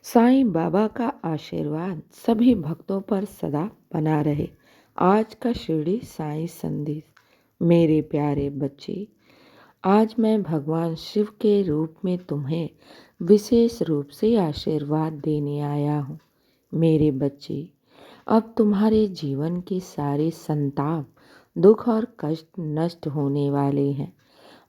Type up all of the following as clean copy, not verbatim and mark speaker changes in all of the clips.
Speaker 1: साईं बाबा का आशीर्वाद सभी भक्तों पर सदा बना रहे। आज का शिरडी साईं संदेश। मेरे प्यारे बच्चे, आज मैं भगवान शिव के रूप में तुम्हें विशेष रूप से आशीर्वाद देने आया हूँ। मेरे बच्चे, अब तुम्हारे जीवन के सारे संताप, दुख और कष्ट नष्ट होने वाले हैं।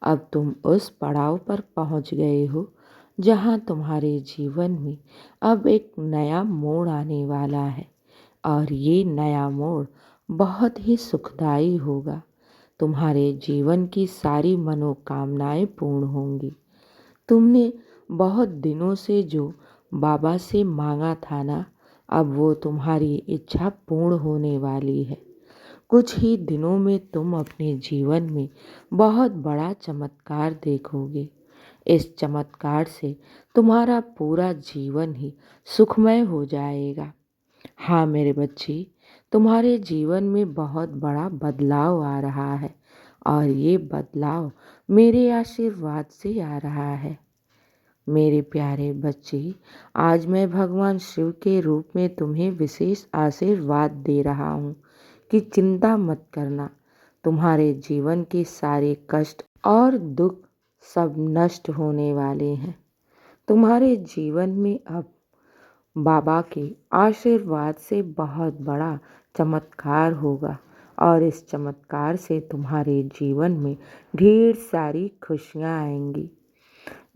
Speaker 1: अब तुम उस पड़ाव पर पहुँच गए हो जहाँ तुम्हारे जीवन में अब एक नया मोड़ आने वाला है, और ये नया मोड़ बहुत ही सुखदायी होगा। तुम्हारे जीवन की सारी मनोकामनाएं पूर्ण होंगी। तुमने बहुत दिनों से जो बाबा से मांगा था ना, अब वो तुम्हारी इच्छा पूर्ण होने वाली है। कुछ ही दिनों में तुम अपने जीवन में बहुत बड़ा चमत्कार देखोगे। इस चमत्कार से तुम्हारा पूरा जीवन ही सुखमय हो जाएगा। हाँ मेरे बच्चे, तुम्हारे जीवन में बहुत बड़ा बदलाव आ रहा है, और ये बदलाव मेरे आशीर्वाद से आ रहा है। मेरे प्यारे बच्चे, आज मैं भगवान शिव के रूप में तुम्हें विशेष आशीर्वाद दे रहा हूँ कि चिंता मत करना। तुम्हारे जीवन के सारे कष्ट और दुख सब नष्ट होने वाले हैं। तुम्हारे जीवन में अब बाबा के आशीर्वाद से बहुत बड़ा चमत्कार होगा, और इस चमत्कार से तुम्हारे जीवन में ढेर सारी खुशियाँ आएंगी।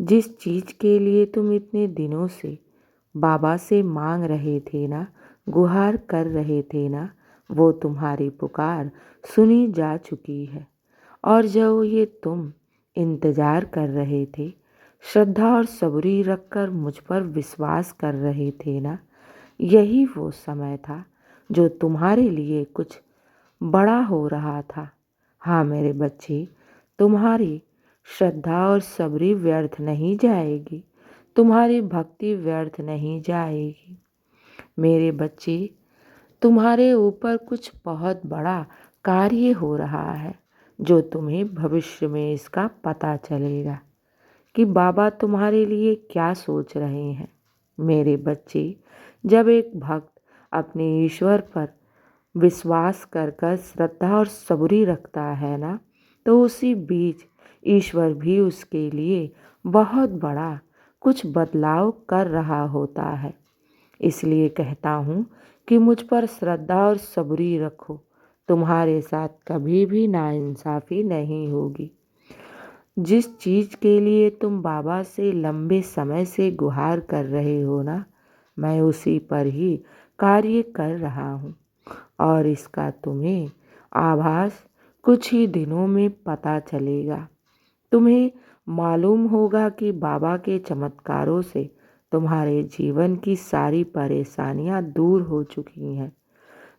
Speaker 1: जिस चीज़ के लिए तुम इतने दिनों से बाबा से मांग रहे थे ना, गुहार कर रहे थे ना, वो तुम्हारी पुकार सुनी जा चुकी है। और जो ये तुम इंतज़ार कर रहे थे, श्रद्धा और सबूरी रखकर मुझ पर विश्वास कर रहे थे ना, यही वो समय था जो तुम्हारे लिए कुछ बड़ा हो रहा था। हाँ मेरे बच्चे, तुम्हारी श्रद्धा और सबरी व्यर्थ नहीं जाएगी। तुम्हारी भक्ति व्यर्थ नहीं जाएगी। मेरे बच्चे, तुम्हारे ऊपर कुछ बहुत बड़ा कार्य हो रहा है, जो तुम्हें भविष्य में इसका पता चलेगा कि बाबा तुम्हारे लिए क्या सोच रहे हैं। मेरे बच्चे, जब एक भक्त अपने ईश्वर पर विश्वास कर श्रद्धा और सबूरी रखता है ना, तो उसी बीच ईश्वर भी उसके लिए बहुत बड़ा कुछ बदलाव कर रहा होता है। इसलिए कहता हूँ कि मुझ पर श्रद्धा और सबूरी रखो। तुम्हारे साथ कभी भी नाइंसाफ़ी नहीं होगी। जिस चीज़ के लिए तुम बाबा से लंबे समय से गुहार कर रहे हो ना, मैं उसी पर ही कार्य कर रहा हूँ, और इसका तुम्हें आभास कुछ ही दिनों में पता चलेगा। तुम्हें मालूम होगा कि बाबा के चमत्कारों से तुम्हारे जीवन की सारी परेशानियां दूर हो चुकी हैं।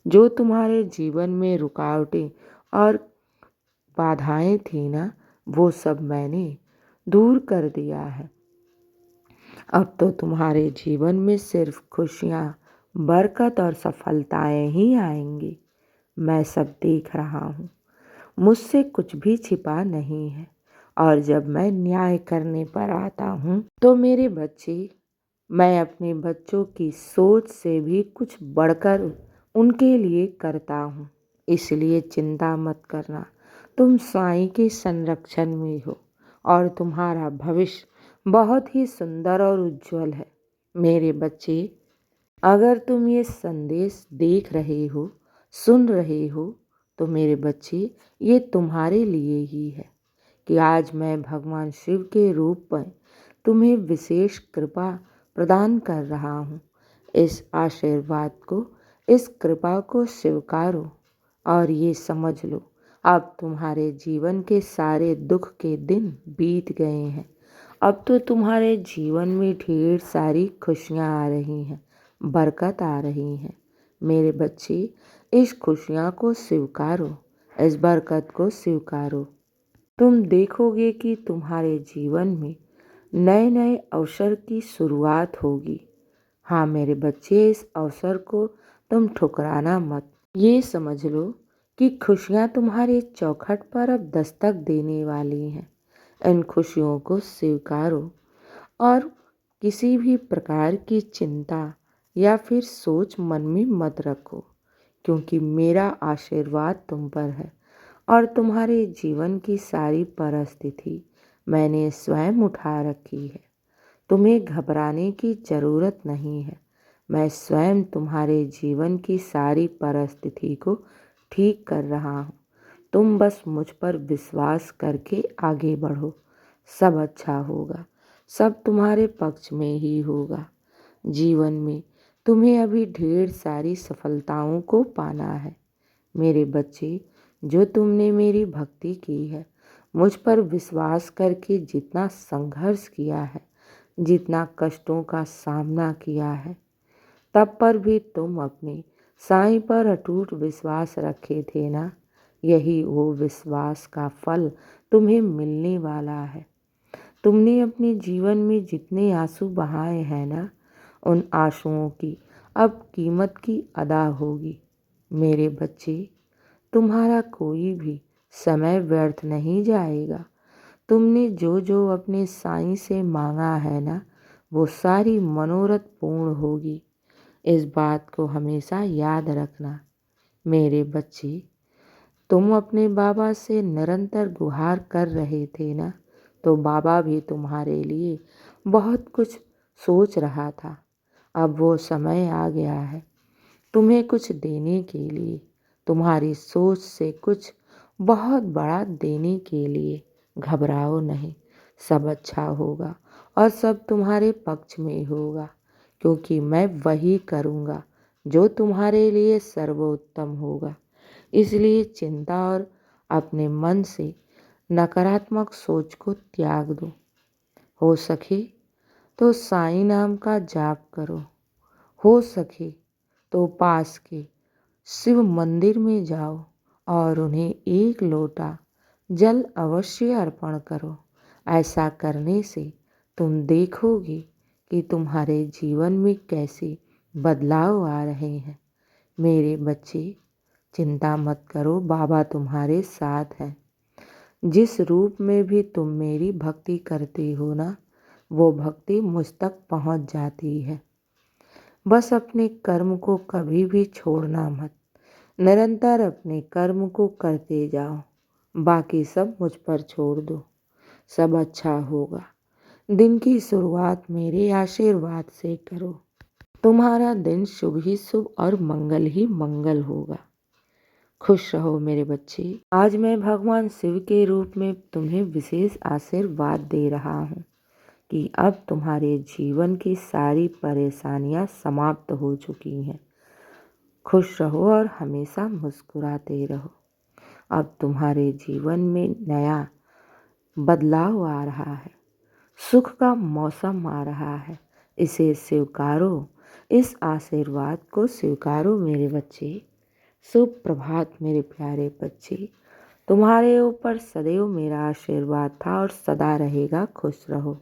Speaker 1: जो तुम्हारे जीवन में रुकावटें और बाधाएं थी ना, वो सब मैंने दूर कर दिया है। अब तो तुम्हारे जीवन में सिर्फ खुशियाँ, बरकत और सफलताएं ही आएंगी। मैं सब देख रहा हूँ। मुझसे कुछ भी छिपा नहीं है, और जब मैं न्याय करने पर आता हूँ तो मेरे बच्चे, मैं अपने बच्चों की सोच से भी कुछ बढ़कर उनके लिए करता हूँ। इसलिए चिंता मत करना। तुम साईं के संरक्षण में हो, और तुम्हारा भविष्य बहुत ही सुंदर और उज्जवल है। मेरे बच्चे, अगर तुम ये संदेश देख रहे हो, सुन रहे हो, तो मेरे बच्चे, ये तुम्हारे लिए ही है कि आज मैं भगवान शिव के रूप में तुम्हें विशेष कृपा प्रदान कर रहा हूँ। इस आशीर्वाद को, इस कृपा को स्वीकारो, और ये समझ लो, अब तुम्हारे जीवन के सारे दुख के दिन बीत गए हैं। अब तो तुम्हारे जीवन में ढेर सारी खुशियाँ आ रही हैं, बरकत आ रही हैं। मेरे बच्चे, इस खुशियाँ को स्वीकारो, इस बरकत को स्वीकारो। तुम देखोगे कि तुम्हारे जीवन में नए नए अवसर की शुरुआत होगी। हाँ मेरे बच्चे, इस अवसर को तुम ठुकराना मत। ये समझ लो कि खुशियाँ तुम्हारे चौखट पर अब दस्तक देने वाली हैं। इन खुशियों को स्वीकारो, और किसी भी प्रकार की चिंता या फिर सोच मन में मत रखो, क्योंकि मेरा आशीर्वाद तुम पर है और तुम्हारे जीवन की सारी परिस्थिति मैंने स्वयं उठा रखी है। तुम्हें घबराने की ज़रूरत नहीं है। मैं स्वयं तुम्हारे जीवन की सारी परिस्थिति को ठीक कर रहा हूँ। तुम बस मुझ पर विश्वास करके आगे बढ़ो। सब अच्छा होगा। सब तुम्हारे पक्ष में ही होगा। जीवन में तुम्हें अभी ढेर सारी सफलताओं को पाना है। मेरे बच्चे, जो तुमने मेरी भक्ति की है, मुझ पर विश्वास करके जितना संघर्ष किया है, जितना कष्टों का सामना किया है, तब पर भी तुम अपने साईं पर अटूट विश्वास रखे थे ना। यही वो विश्वास का फल तुम्हें मिलने वाला है। तुमने अपने जीवन में जितने आंसू बहाए हैं ना, उन आंसुओं की अब कीमत की अदा होगी। मेरे बच्चे, तुम्हारा कोई भी समय व्यर्थ नहीं जाएगा। तुमने जो जो अपने साईं से मांगा है ना, वो सारी मनोरथ पूर्ण होगी। इस बात को हमेशा याद रखना। मेरे बच्चे, तुम अपने बाबा से निरंतर गुहार कर रहे थे ना, तो बाबा भी तुम्हारे लिए बहुत कुछ सोच रहा था। अब वो समय आ गया है तुम्हें कुछ देने के लिए, तुम्हारी सोच से कुछ बहुत बड़ा देने के लिए। घबराओ नहीं, सब अच्छा होगा और सब तुम्हारे पक्ष में होगा, क्योंकि मैं वही करूँगा जो तुम्हारे लिए सर्वोत्तम होगा। इसलिए चिंता और अपने मन से नकारात्मक सोच को त्याग दो। हो सके तो साईं नाम का जाप करो। हो सके तो पास के शिव मंदिर में जाओ और उन्हें एक लोटा जल अवश्य अर्पण करो। ऐसा करने से तुम देखोगे कि तुम्हारे जीवन में कैसे बदलाव आ रहे हैं। मेरे बच्चे, चिंता मत करो, बाबा तुम्हारे साथ हैं। जिस रूप में भी तुम मेरी भक्ति करते हो ना, वो भक्ति मुझ तक पहुंच जाती है। बस अपने कर्म को कभी भी छोड़ना मत। निरंतर अपने कर्म को करते जाओ। बाकी सब मुझ पर छोड़ दो। सब अच्छा होगा। दिन की शुरुआत मेरे आशीर्वाद से करो। तुम्हारा दिन शुभ ही शुभ और मंगल ही मंगल होगा। खुश रहो मेरे बच्चे। आज मैं भगवान शिव के रूप में तुम्हें विशेष आशीर्वाद दे रहा हूँ कि अब तुम्हारे जीवन की सारी परेशानियाँ समाप्त हो चुकी हैं। खुश रहो और हमेशा मुस्कुराते रहो। अब तुम्हारे जीवन में नया बदलाव आ रहा है। सुख का मौसम आ रहा है। इसे स्वीकारो। इस आशीर्वाद को स्वीकारो मेरे बच्चे। शुभ प्रभात मेरे प्यारे बच्चे। तुम्हारे ऊपर सदैव मेरा आशीर्वाद था और सदा रहेगा। खुश रहो।